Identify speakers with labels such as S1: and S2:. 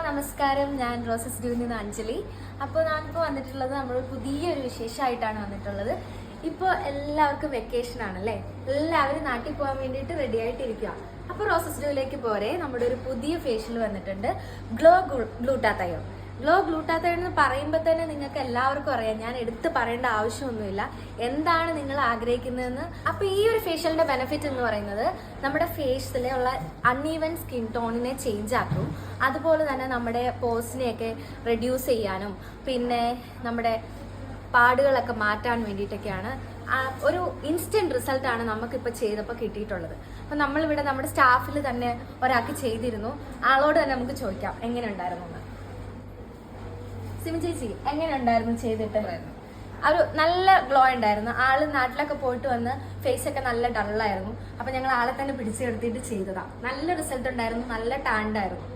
S1: നമസ്കാരം. ഞാൻ റോസസ് ഡ്യൂവിൽ നിന്ന് അഞ്ജലി. അപ്പോൾ ഞാനിപ്പോൾ വന്നിട്ടുള്ളത് നമ്മൾ പുതിയൊരു വിശേഷമായിട്ടാണ് വന്നിട്ടുള്ളത്. ഇപ്പോൾ എല്ലാവർക്കും വെക്കേഷൻ ആണല്ലേ, എല്ലാവരും നാട്ടിൽ പോകാൻ വേണ്ടിയിട്ട് റെഡി ആയിട്ടിരിക്കുക. അപ്പോൾ റോസസ് ഡ്യൂവിലേക്ക് പോരെ നമ്മുടെ ഒരു പുതിയ ഫേഷ്യൽ വന്നിട്ടുണ്ട്, ഗ്ലോ ഗ്ലൂട്ടാത്തയോൺ. ഗ്ലോ ഗ്ലൂട്ടാത്തയോൺ എന്ന് പറയുമ്പോൾ തന്നെ നിങ്ങൾക്ക് എല്ലാവർക്കും അറിയാം, ഞാൻ എടുത്ത് പറയേണ്ട ആവശ്യമൊന്നുമില്ല എന്താണ് നിങ്ങൾ ആഗ്രഹിക്കുന്നതെന്ന്. അപ്പോൾ ഈ ഒരു ഫേഷ്യലിന്റെ ബെനിഫിറ്റ് എന്ന് പറയുന്നത് നമ്മുടെ ഫേസിലെ ഉള്ള അൺഈവൻ സ്കിൻ ടോണിനെ ചേഞ്ച് ആക്കും. അതുപോലെ തന്നെ നമ്മുടെ പോസിനെയൊക്കെ റെഡ്യൂസ് ചെയ്യാനും പിന്നെ നമ്മുടെ പാടുകളൊക്കെ മാറ്റാൻ വേണ്ടിയിട്ടൊക്കെയാണ്. ഒരു ഇൻസ്റ്റന്റ് റിസൾട്ടാണ് നമുക്കിപ്പോൾ ചെയ്തപ്പോൾ കിട്ടിയിട്ടുള്ളത്. അപ്പം നമ്മളിവിടെ നമ്മുടെ സ്റ്റാഫിൽ തന്നെ ഒരാൾക്ക് ചെയ്തിരുന്നു. ആളോട് തന്നെ നമുക്ക് ചോദിക്കാം എങ്ങനെ ഉണ്ടായിരുന്നു എന്ന്. സിമി ചേച്ചി, എങ്ങനെ ഉണ്ടായിരുന്നു ചെയ്തിട്ട്? ഒരു നല്ല ഗ്ലോ ഉണ്ടായിരുന്നു. ആള് നാട്ടിലൊക്കെ പോയിട്ട് വന്ന് ഫേസ് ഒക്കെ നല്ല ഡള്ളായിരുന്നു. അപ്പൊ ഞങ്ങൾ ആളെ തന്നെ പിടിച്ചെടുത്തിട്ട് ചെയ്തതാ. നല്ല റിസൾട്ട് ഉണ്ടായിരുന്നു, നല്ല ടാൻഡായിരുന്നു.